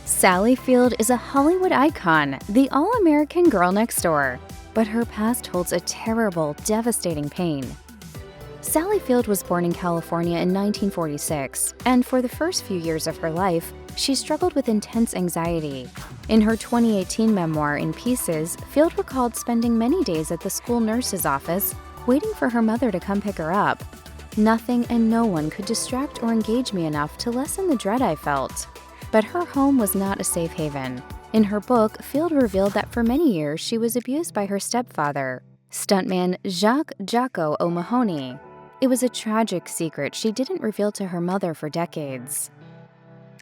Sally Field is a Hollywood icon, the all-American girl next door, but her past holds a terrible, devastating pain. Sally Field was born in California in 1946, and for the first few years of her life, she struggled with intense anxiety. In her 2018 memoir, In Pieces, Field recalled spending many days at the school nurse's office, waiting for her mother to come pick her up. Nothing and no one could distract or engage me enough to lessen the dread I felt. But her home was not a safe haven. In her book, Field revealed that for many years she was abused by her stepfather, stuntman Jacques Jacko O'Mahony. It was a tragic secret she didn't reveal to her mother for decades.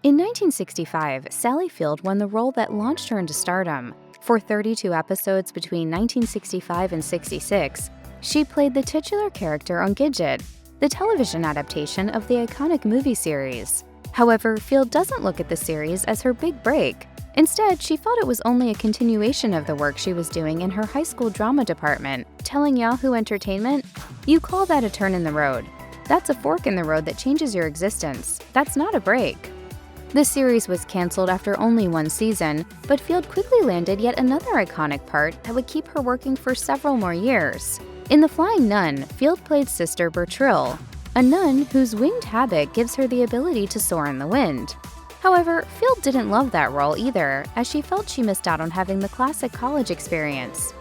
In 1965, Sally Field won the role that launched her into stardom. For 32 episodes between 1965 and 66, she played the titular character on Gidget, the television adaptation of the iconic movie series. However, Field doesn't look at the series as her big break. Instead, she felt it was only a continuation of the work she was doing in her high school drama department, telling Yahoo Entertainment, "You call that a turn in the road. That's a fork in the road that changes your existence. That's not a break." The series was canceled after only one season, but Field quickly landed yet another iconic part that would keep her working for several more years. In The Flying Nun, Field played Sister Bertrill, a nun whose winged habit gives her the ability to soar in the wind. However, Field didn't love that role either, as she felt she missed out on having the classic college experience.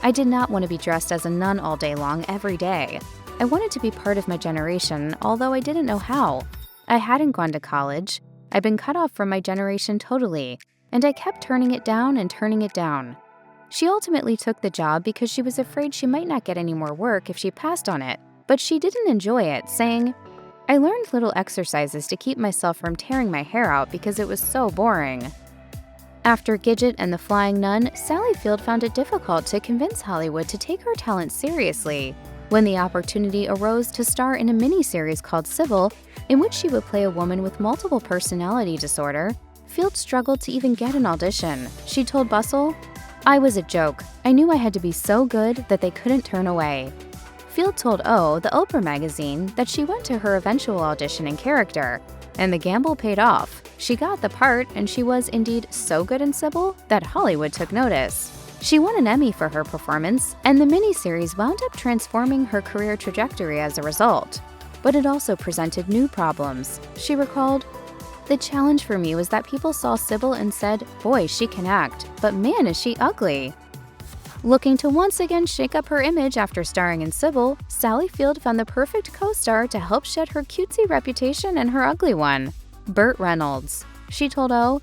"I did not want to be dressed as a nun all day long every day. I wanted to be part of my generation, although I didn't know how. I hadn't gone to college. I'd been cut off from my generation totally, and I kept turning it down and turning it down." She ultimately took the job because she was afraid she might not get any more work if she passed on it, but she didn't enjoy it, saying, "I learned little exercises to keep myself from tearing my hair out because it was so boring." After Gidget and The Flying Nun, Sally Field found it difficult to convince Hollywood to take her talent seriously. When the opportunity arose to star in a miniseries called Sybil, in which she would play a woman with multiple personality disorder, Field struggled to even get an audition. She told Bustle, "I was a joke. I knew I had to be so good that they couldn't turn away." Field told O, the Oprah magazine, that she went to her eventual audition in character, and the gamble paid off. She got the part, and she was indeed so good in Sybil that Hollywood took notice. She won an Emmy for her performance, and the miniseries wound up transforming her career trajectory as a result. But it also presented new problems. She recalled, "The challenge for me was that people saw Sybil and said, 'Boy, she can act, but man, is she ugly.'" Looking to once again shake up her image after starring in Sybil, Sally Field found the perfect co-star to help shed her cutesy reputation and her ugly one, Burt Reynolds. She told O,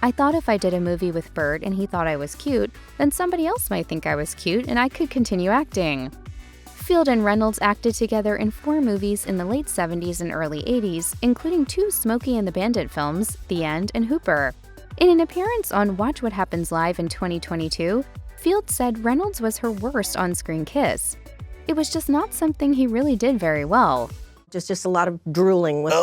"I thought if I did a movie with Burt and he thought I was cute, then somebody else might think I was cute and I could continue acting." Field and Reynolds acted together in 4 movies in the late 70s and early 80s, including 2 Smokey and the Bandit films, The End and Hooper. In an appearance on Watch What Happens Live in 2022, Field said Reynolds was her worst on-screen kiss. It was just not something he really did very well. Just a lot of drooling with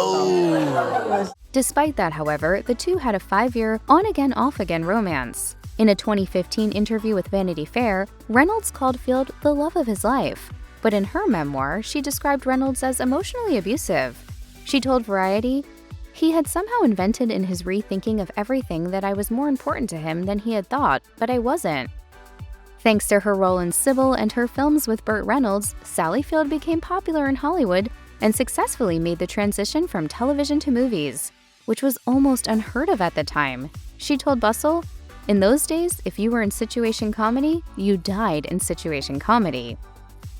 Despite that, however, the two had a 5-year on-again, off-again romance. In a 2015 interview with Vanity Fair, Reynolds called Field the love of his life. But in her memoir, she described Reynolds as emotionally abusive. She told Variety, "He had somehow invented in his rethinking of everything that I was more important to him than he had thought, but I wasn't." Thanks to her role in Sybil and her films with Burt Reynolds, Sally Field became popular in Hollywood and successfully made the transition from television to movies, which was almost unheard of at the time. She told Bustle, "In those days, if you were in situation comedy, you died in situation comedy."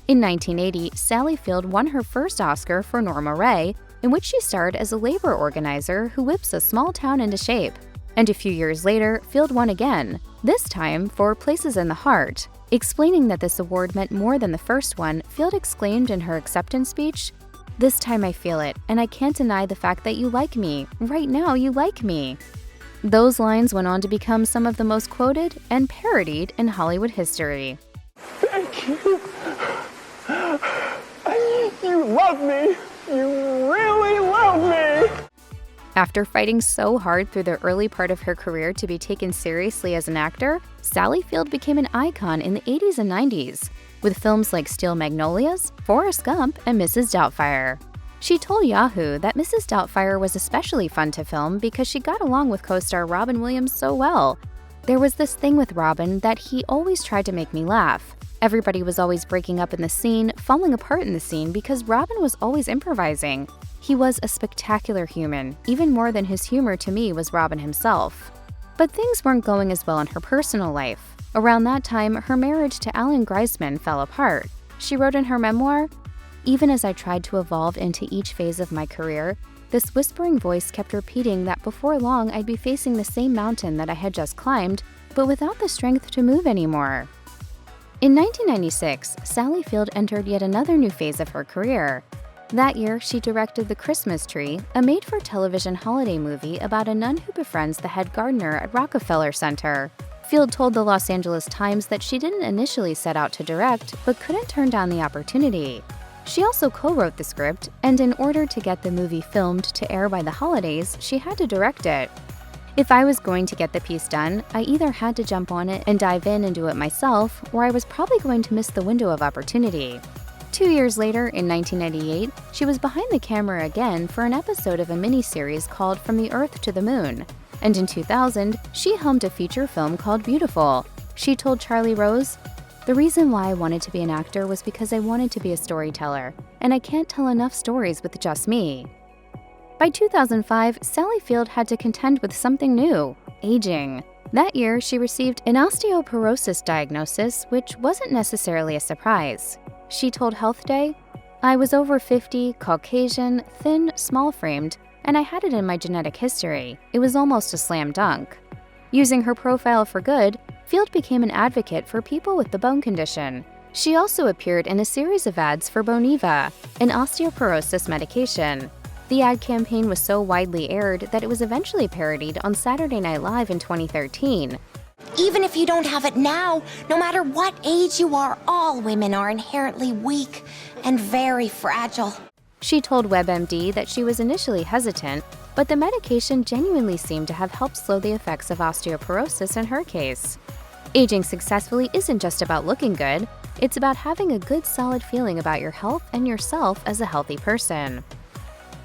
In 1980, Sally Field won her first Oscar for Norma Ray, in which she starred as a labor organizer who whips a small town into shape. And a few years later, Field won again, this time for Places in the Heart. Explaining that this award meant more than the first one, Field exclaimed in her acceptance speech, "This time I feel it, and I can't deny the fact that you like me. Right now, you like me." Those lines went on to become some of the most quoted and parodied in Hollywood history. "Thank you. You love me. You really love me." After fighting so hard through the early part of her career to be taken seriously as an actor, Sally Field became an icon in the 80s and 90s, with films like Steel Magnolias, Forrest Gump, and Mrs. Doubtfire. She told Yahoo that Mrs. Doubtfire was especially fun to film because she got along with co-star Robin Williams so well. There was this thing with Robin that he always tried to make me laugh. Everybody was always breaking up in the scene, falling apart in the scene because Robin was always improvising. He was a spectacular human, even more than his humor to me was Robin himself. But things weren't going as well in her personal life. Around that time, her marriage to Alan Greisman fell apart. She wrote in her memoir, "Even as I tried to evolve into each phase of my career, this whispering voice kept repeating that before long I'd be facing the same mountain that I had just climbed, but without the strength to move anymore." In 1996, Sally Field entered yet another new phase of her career. That year, she directed The Christmas Tree, a made-for-television holiday movie about a nun who befriends the head gardener at Rockefeller Center. Field told the Los Angeles Times that she didn't initially set out to direct, but couldn't turn down the opportunity. She also co-wrote the script, and in order to get the movie filmed to air by the holidays, she had to direct it. "If I was going to get the piece done, I either had to jump on it and dive in and do it myself, or I was probably going to miss the window of opportunity." 2 years later, in 1998, she was behind the camera again for an episode of a miniseries called From the Earth to the Moon. And in 2000, she helmed a feature film called Beautiful. She told Charlie Rose, "The reason why I wanted to be an actor was because I wanted to be a storyteller, and I can't tell enough stories with just me." By 2005, Sally Field had to contend with something new: aging. That year, she received an osteoporosis diagnosis, which wasn't necessarily a surprise. She told Health Day, "I was over 50, Caucasian, thin, small-framed, and I had it in my genetic history. It was almost a slam dunk." Using her profile for good, Field became an advocate for people with the bone condition. She also appeared in a series of ads for Boniva, an osteoporosis medication. The ad campaign was so widely aired that it was eventually parodied on Saturday Night Live in 2013. "Even if you don't have it now, no matter what age you are, all women are inherently weak and very fragile." She told WebMD that she was initially hesitant, but the medication genuinely seemed to have helped slow the effects of osteoporosis in her case. Aging successfully isn't just about looking good, it's about having a good solid feeling about your health and yourself as a healthy person.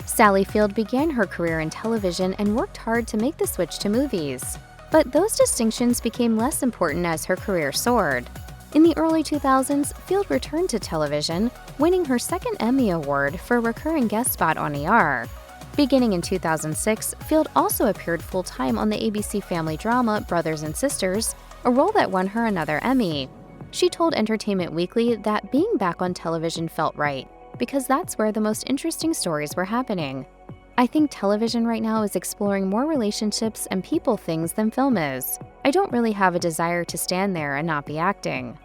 Sally Field began her career in television and worked hard to make the switch to movies. But those distinctions became less important as her career soared. In the early 2000s, Field returned to television, winning her second Emmy Award for a recurring guest spot on ER. Beginning in 2006, Field also appeared full-time on the ABC family drama Brothers and Sisters, a role that won her another Emmy. She told Entertainment Weekly that being back on television felt right, because that's where the most interesting stories were happening. "I think television right now is exploring more relationships and people things than film is. I don't really have a desire to stand there and not be acting."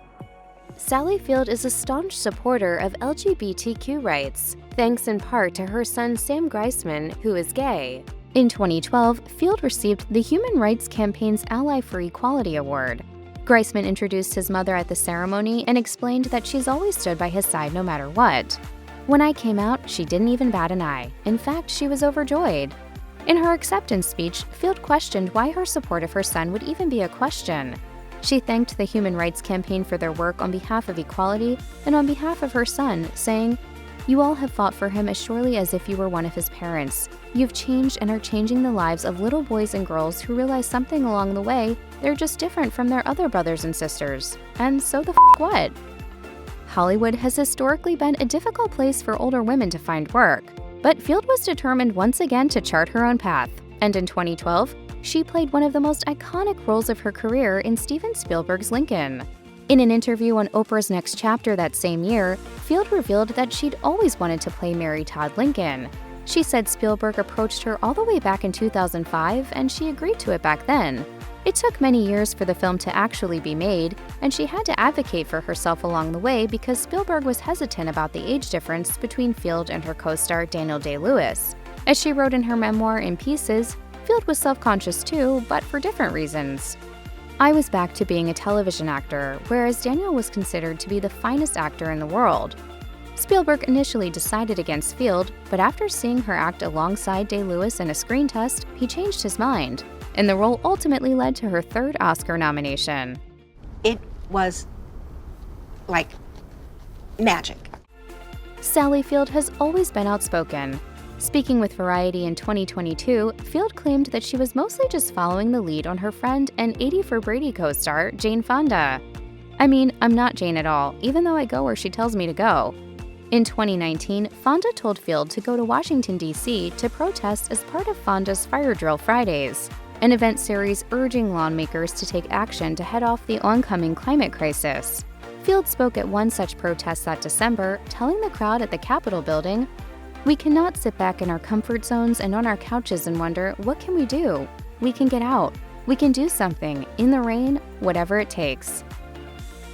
Sally Field is a staunch supporter of LGBTQ rights, thanks in part to her son Sam Greisman, who is gay. In 2012, Field received the Human Rights Campaign's Ally for Equality Award. Greisman introduced his mother at the ceremony and explained that she's always stood by his side no matter what. "When I came out, she didn't even bat an eye. In fact, she was overjoyed." In her acceptance speech, Field questioned why her support of her son would even be a question. She thanked the Human Rights Campaign for their work on behalf of equality and on behalf of her son, saying, "You all have fought for him as surely as if you were one of his parents. You've changed and are changing the lives of little boys and girls who realize something along the way, they're just different from their other brothers and sisters. And so the what?" Hollywood has historically been a difficult place for older women to find work, but Field was determined once again to chart her own path, and in 2012, she played one of the most iconic roles of her career in Steven Spielberg's Lincoln. In an interview on Oprah's Next Chapter that same year, Field revealed that she'd always wanted to play Mary Todd Lincoln. She said Spielberg approached her all the way back in 2005, and she agreed to it back then. It took many years for the film to actually be made, and she had to advocate for herself along the way because Spielberg was hesitant about the age difference between Field and her co-star Daniel Day-Lewis. As she wrote in her memoir In Pieces, Field was self-conscious too, but for different reasons. "I was back to being a television actor, whereas Daniel was considered to be the finest actor in the world." Spielberg initially decided against Field, but after seeing her act alongside Day-Lewis in a screen test, he changed his mind, and the role ultimately led to her third Oscar nomination. It was like magic. Sally Field has always been outspoken. Speaking with Variety in 2022, Field claimed that she was mostly just following the lead on her friend and 80 for Brady co-star Jane Fonda. I mean, I'm not Jane at all, even though I go where she tells me to go. In 2019, Fonda told Field to go to Washington, D.C. to protest as part of Fonda's Fire Drill Fridays, an event series urging lawmakers to take action to head off the oncoming climate crisis. Field spoke at one such protest that December, telling the crowd at the Capitol building, "We cannot sit back in our comfort zones and on our couches and wonder, what can we do? We can get out. We can do something, in the rain, whatever it takes."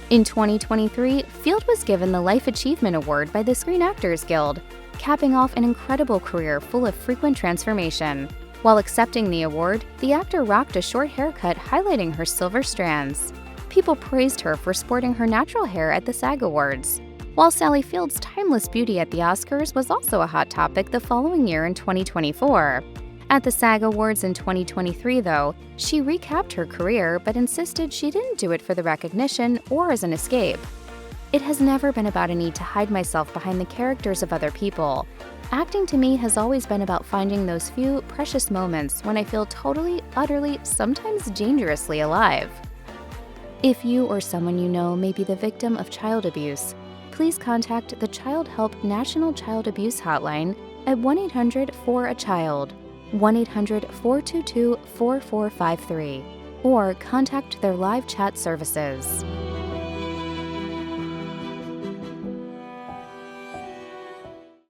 In 2023, Field was given the Life Achievement Award by the Screen Actors Guild, capping off an incredible career full of frequent transformation. While accepting the award, the actor rocked a short haircut highlighting her silver strands. People praised her for sporting her natural hair at the SAG Awards, while Sally Field's timeless beauty at the Oscars was also a hot topic the following year in 2024. At the SAG Awards in 2023, though, she recapped her career but insisted she didn't do it for the recognition or as an escape. "It has never been about a need to hide myself behind the characters of other people. Acting to me has always been about finding those few precious moments when I feel totally, utterly, sometimes dangerously alive." If you or someone you know may be the victim of child abuse, please contact the Child Help National Child Abuse Hotline at 1-800-4-A-CHILD, 1-800-422-4453, or contact their live chat services.